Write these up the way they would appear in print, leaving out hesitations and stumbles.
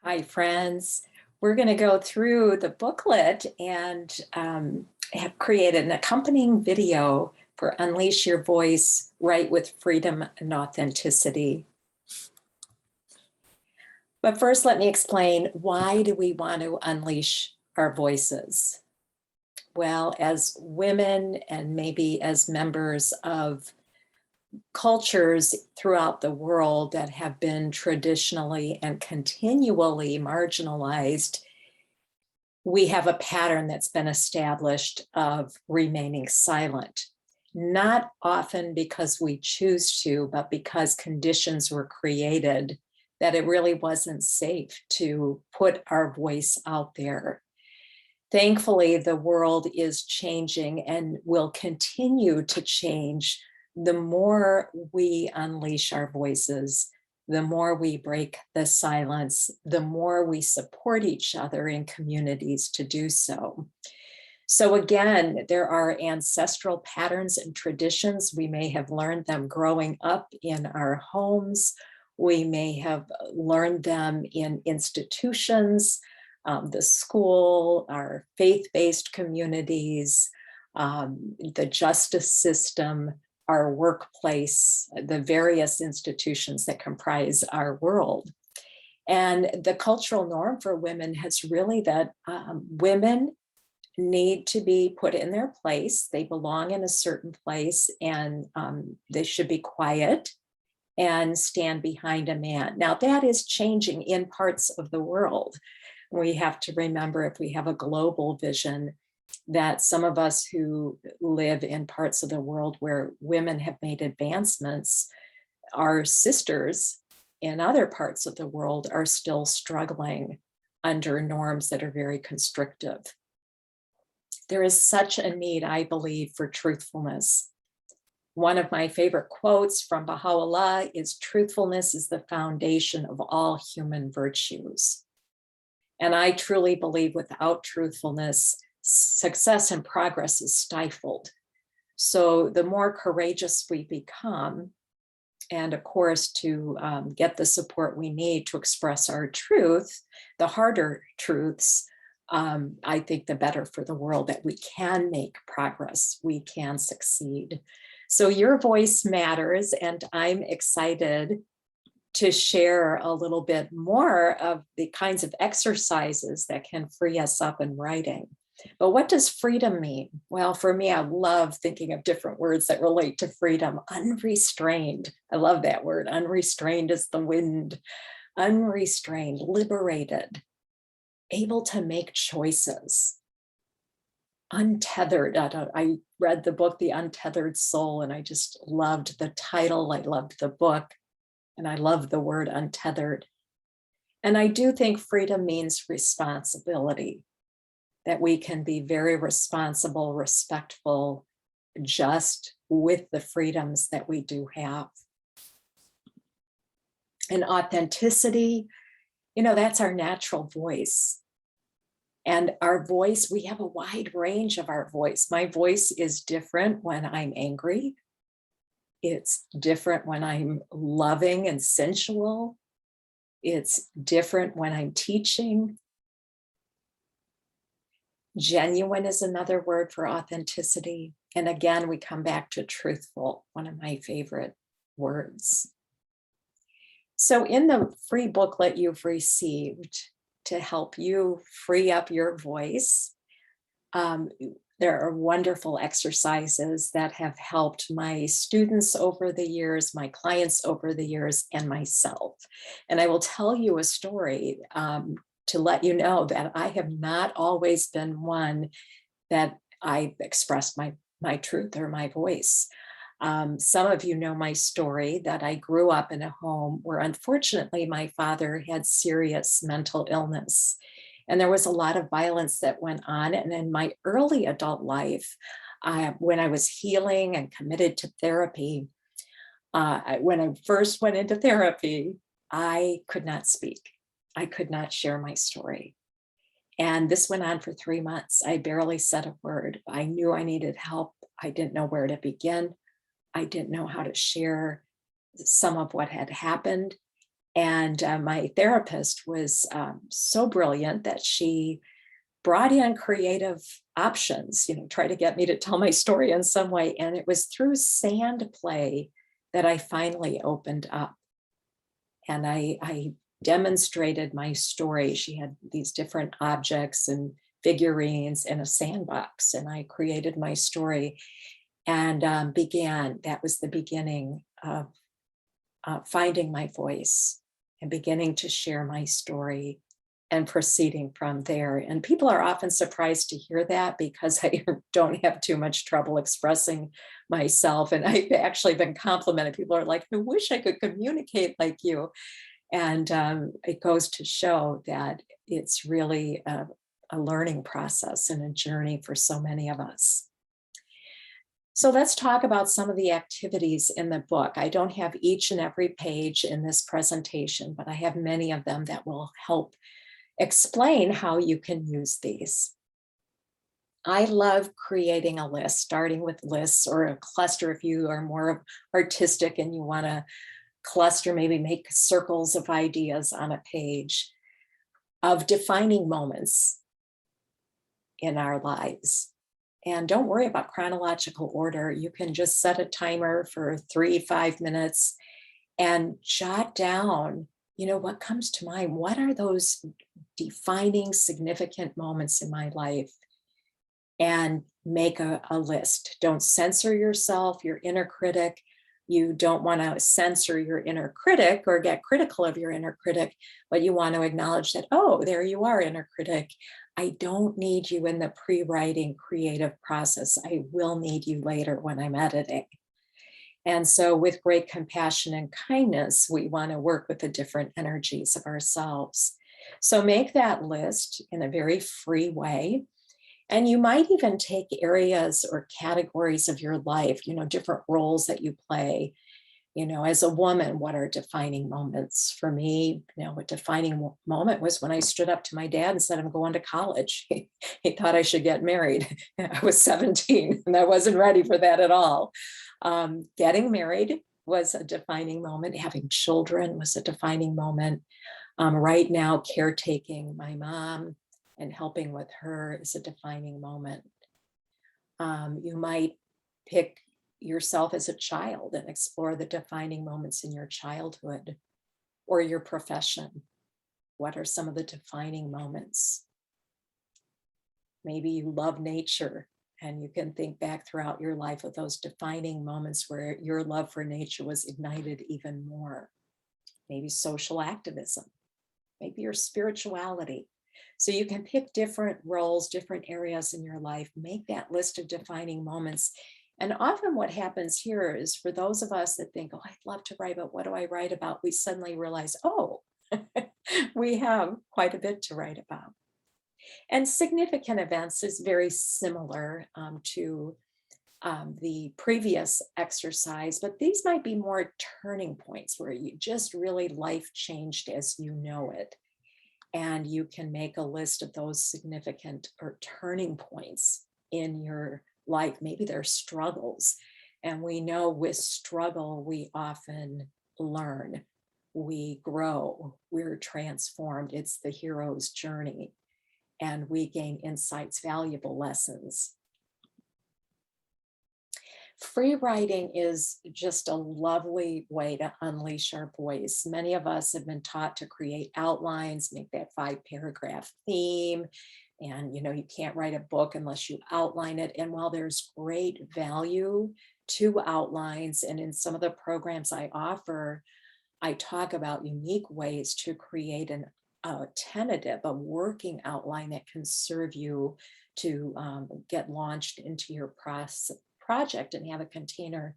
Hi, friends. We're going to go through the booklet and have created an accompanying video for Unleash Your Voice, Write with Freedom and Authenticity. But first, let me explain, why do we want to unleash our voices? Well, as women and maybe as members of cultures throughout the world that have been traditionally and continually marginalized, we have a pattern that's been established of remaining silent, not often because we choose to, but because conditions were created that it really wasn't safe to put our voice out there. Thankfully, the world is changing and will continue to change. The more we unleash our voices, the more we break the silence, the more we support each other in communities to do so. So again, there are ancestral patterns and traditions. We may have learned them growing up in our homes. We may have learned them in institutions, the school, our faith-based communities, the justice system, our workplace, the various institutions that comprise our world. And the cultural norm for women has really that women need to be put in their place. They belong in a certain place, and they should be quiet and stand behind a man. Now, that is changing in parts of the world. We have to remember, if we have a global vision, that some of us who live in parts of the world where women have made advancements, our sisters in other parts of the world are still struggling under norms that are very constrictive. There is such a need, I believe, for truthfulness. One of my favorite quotes from Baha'u'llah is, "Truthfulness is the foundation of all human virtues." And I truly believe without truthfulness, success and progress is stifled. So the more courageous we become, and of course, to get the support we need to express our truth, the harder truths, I think the better for the world, that we can make progress, we can succeed. So your voice matters, and I'm excited to share a little bit more of the kinds of exercises that can free us up in writing. But what does freedom mean? Well, for me, I love thinking of different words that relate to freedom. Unrestrained. I love that word. Unrestrained as the wind. Unrestrained, liberated, able to make choices. Untethered. I read the book, The Untethered Soul, and I just loved the title. I loved the book. And I love the word untethered. And I do think freedom means responsibility, that we can be very responsible, respectful, just with the freedoms that we do have. And authenticity, that's our natural voice. And our voice, we have a wide range of our voice. My voice is different when I'm angry. It's different when I'm loving and sensual. It's different when I'm teaching. Genuine is another word for authenticity. And again, we come back to truthful, one of my favorite words. So in the free booklet you've received to help you free up your voice, there are wonderful exercises that have helped my students over the years, my clients over the years, and myself. And I will tell you a story to let you know that I have not always been one that I expressed my truth or my voice. Some of you know my story, that I grew up in a home where unfortunately my father had serious mental illness. And there was a lot of violence that went on. And in my early adult life, when I was healing and committed to therapy, when I first went into therapy, I could not speak. I could not share my story. And this went on for 3 months. I barely said a word. I knew I needed help. I didn't know where to begin. I didn't know how to share some of what had happened. And my therapist was so brilliant that she brought in creative options, try to get me to tell my story in some way. And it was through sand play that I finally opened up. And I demonstrated my story. She had these different objects and figurines in a sandbox, and I created my story and that was the beginning of finding my voice and beginning to share my story and proceeding from there. And people are often surprised to hear that because I don't have too much trouble expressing myself. And I've actually been complimented. People are like, I wish I could communicate like you. And it goes to show that it's really a learning process and a journey for so many of us. So let's talk about some of the activities in the book. I don't have each and every page in this presentation, but I have many of them that will help explain how you can use these. I love creating a list, starting with lists or a cluster if you are more artistic and you want to cluster, maybe make circles of ideas on a page of defining moments in our lives. And don't worry about chronological order. You can just set a timer for 3-5 minutes and jot down, what comes to mind. What are those defining significant moments in my life? And make a list. Don't censor yourself, your inner critic. You don't want to censor your inner critic or get critical of your inner critic, but you want to acknowledge that, oh, there you are, inner critic. I don't need you in the pre-writing creative process. I will need you later when I'm editing. And so with great compassion and kindness, we want to work with the different energies of ourselves. So make that list in a very free way. And you might even take areas or categories of your life, different roles that you play. As a woman, what are defining moments? For me, a defining moment was when I stood up to my dad and said, I'm going to college. He thought I should get married. I was 17 and I wasn't ready for that at all. Getting married was a defining moment. Having children was a defining moment. Right now, caretaking my mom and helping with her is a defining moment. You might pick yourself as a child and explore the defining moments in your childhood or your profession. What are some of the defining moments? Maybe you love nature and you can think back throughout your life of those defining moments where your love for nature was ignited even more. Maybe social activism, maybe your spirituality. So you can pick different roles, different areas in your life, make that list of defining moments. And often what happens here is for those of us that think, oh, I'd love to write, but what do I write about? We suddenly realize, oh, we have quite a bit to write about. And significant events is very similar to the previous exercise, but these might be more turning points where you just really life changed as you know it. And you can make a list of those significant or turning points in your life. Maybe they're struggles. And we know with struggle, we often learn, we grow, we're transformed. It's the hero's journey. And we gain insights, valuable lessons. Free writing is just a lovely way to unleash our voice. Many of us have been taught to create outlines, make that 5-paragraph theme. And, you can't write a book unless you outline it. And while there's great value to outlines, and in some of the programs I offer, I talk about unique ways to create a tentative, a working outline that can serve you to get launched into your project and have a container.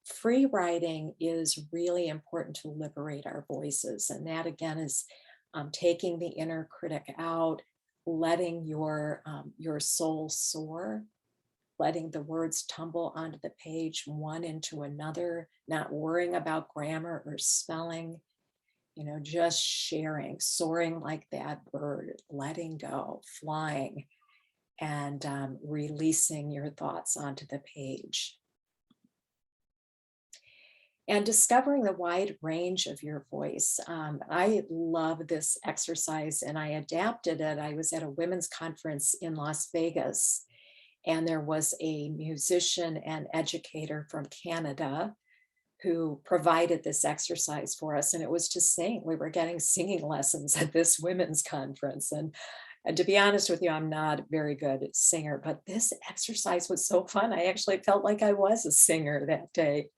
Free writing is really important to liberate our voices. And that again is taking the inner critic out, letting your soul soar, letting the words tumble onto the page one into another, not worrying about grammar or spelling, just sharing, soaring like that bird, letting go, flying, and releasing your thoughts onto the page. and discovering the wide range of your voice. I love this exercise and I adapted it. I was at a women's conference in Las Vegas, and there was a musician and educator from Canada who provided this exercise for us, and it was to sing. We were getting singing lessons at this women's conference. And to be honest with you, I'm not a very good singer, but this exercise was so fun. I actually felt like I was a singer that day.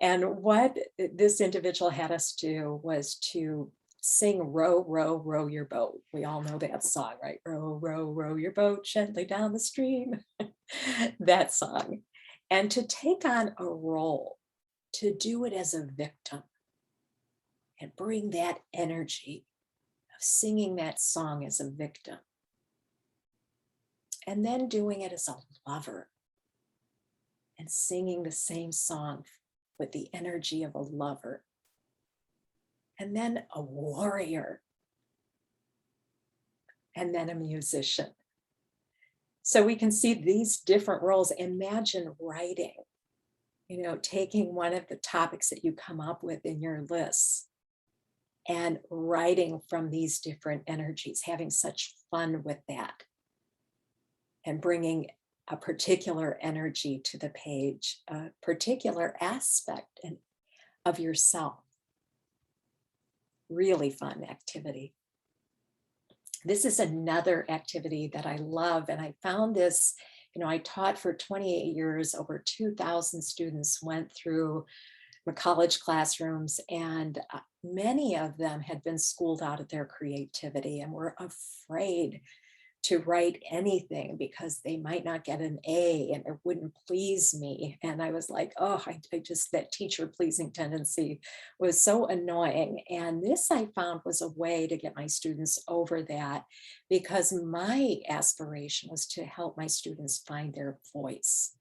And what this individual had us do was to sing Row, Row, Row Your Boat. We all know that song, right? Row, row, row your boat gently down the stream. That song. And to take on a role, to do it as a victim and bring that energy of singing that song as a victim. And then doing it as a lover and singing the same song with the energy of a lover. And then a warrior. And then a musician. So we can see these different roles. Imagine writing, taking one of the topics that you come up with in your lists and writing from these different energies, having such fun with that and bringing a particular energy to the page, a particular aspect of yourself. Really fun activity. This is another activity that I love, and I found this, I taught for 28 years, over 2,000 students went through my college classrooms, and many of them had been schooled out of their creativity and were afraid to write anything because they might not get an A and it wouldn't please me. And I was like, oh, I just, that teacher pleasing tendency was so annoying. And this I found was a way to get my students over that, because my aspiration was to help my students find their voice,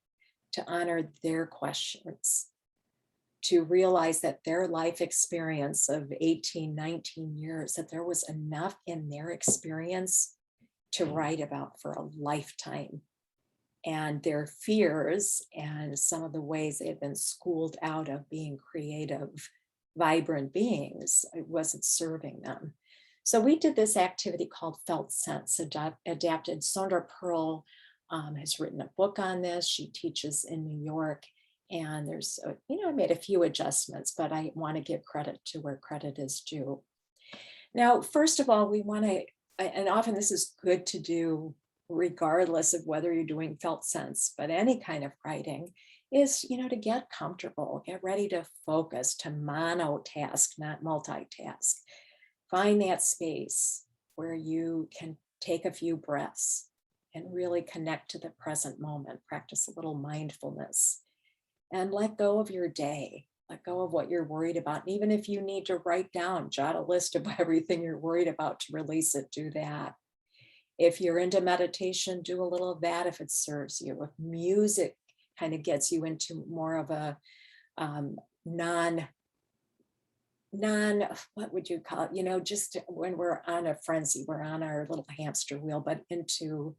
to honor their questions, to realize that their life experience of 18, 19 years, that there was enough in their experience to write about for a lifetime, and their fears and some of the ways they had been schooled out of being creative, vibrant beings, it wasn't serving them. So we did this activity called Felt Sense, adapted. Sondra Pearl has written a book on this. She teaches in New York, and there's, I made a few adjustments, but I want to give credit to where credit is due. Now, first of all, we want to, and often this is good to do regardless of whether you're doing felt sense, but any kind of writing is, to get comfortable, get ready to focus, to monotask, not multitask. Find that space where you can take a few breaths and really connect to the present moment, practice a little mindfulness, and let go of your day. Let go of what you're worried about. And even if you need to write down, jot a list of everything you're worried about to release it, do that. If you're into meditation, do a little of that if it serves you. If music kind of gets you into more of a what would you call it? Just when we're on a frenzy, we're on our little hamster wheel, but into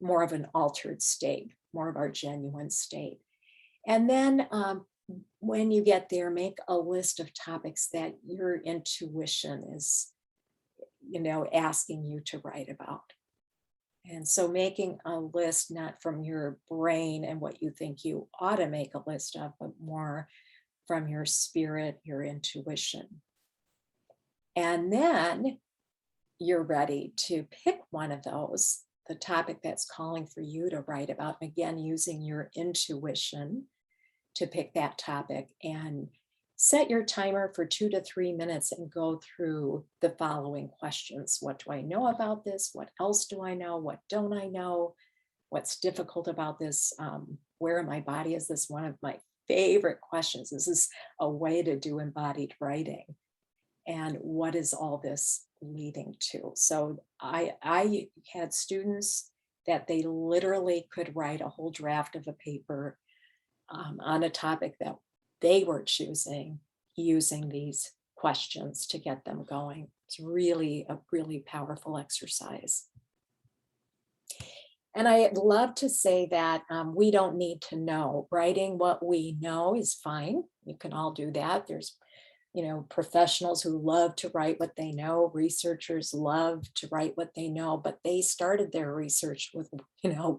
more of an altered state, more of our genuine state. And then when you get there, make a list of topics that your intuition is, asking you to write about. And so making a list, not from your brain and what you think you ought to make a list of, but more from your spirit, your intuition. And then you're ready to pick one of those, the topic that's calling for you to write about. Again, using your intuition to pick that topic, and set your timer for 2 to 3 minutes and go through the following questions. What do I know about this? What else do I know? What don't I know? What's difficult about this? Where in my body is this? One of my favorite questions. This is a way to do embodied writing. And what is all this leading to? So I had students that they literally could write a whole draft of a paper on a topic that they were choosing, using these questions to get them going. It's really a really powerful exercise. And I love to say that we don't need to know. Writing what we know is fine. You can all do that. There's, professionals who love to write what they know. Researchers love to write what they know, but they started their research with,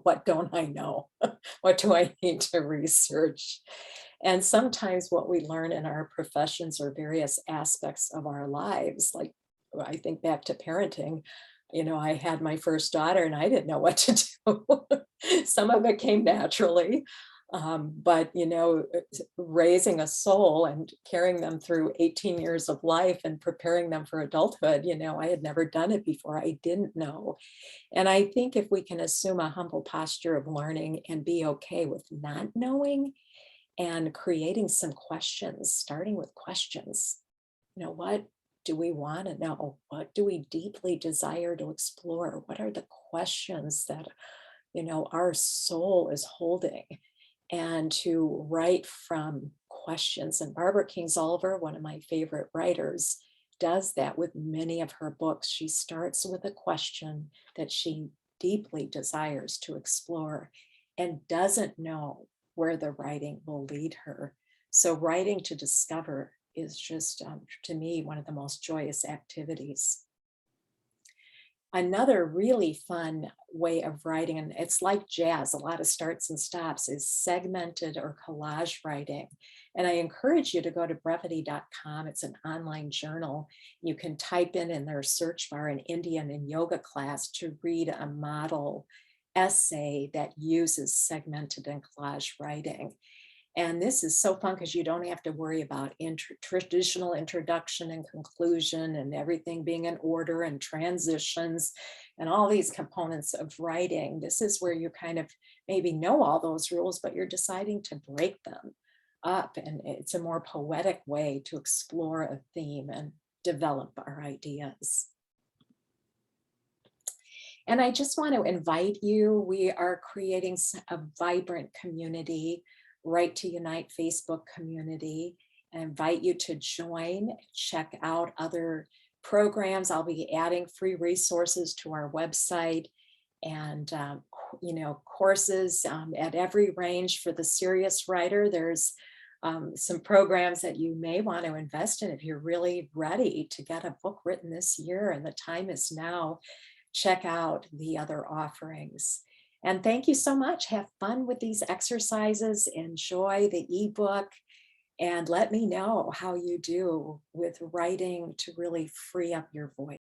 what don't I know? What do I need to research? And sometimes what we learn in our professions or various aspects of our lives, like I think back to parenting, I had my first daughter and I didn't know what to do. Some of it came naturally. But raising a soul and carrying them through 18 years of life and preparing them for adulthood, I had never done it before. I didn't know. And I think if we can assume a humble posture of learning and be okay with not knowing and creating some questions, starting with questions, what do we want to know? What do we deeply desire to explore? What are the questions that, our soul is holding? And to write from questions. And Barbara Kingsolver, one of my favorite writers, does that with many of her books. She starts with a question that she deeply desires to explore and doesn't know where the writing will lead her. So, writing to discover is just, to me, one of the most joyous activities. Another really fun way of writing, and it's like jazz, a lot of starts and stops, is segmented or collage writing. And I encourage you to go to brevity.com. It's an online journal. You can type in their search bar an Indian and yoga class to read a model essay that uses segmented and collage writing. And this is so fun because you don't have to worry about traditional introduction and conclusion and everything being in order and transitions and all these components of writing. This is where you kind of maybe know all those rules, but you're deciding to break them up. And it's a more poetic way to explore a theme and develop our ideas. And I just want to invite you. We are creating a vibrant community, Right to Unite Facebook community. I invite you to join, check out other programs. I'll be adding free resources to our website and courses at every range. For the serious writer, there's some programs that you may want to invest in if you're really ready to get a book written this year, and the time is now. Check out the other offerings. And thank you so much. Have fun with these exercises. Enjoy the ebook and let me know how you do with writing to really free up your voice.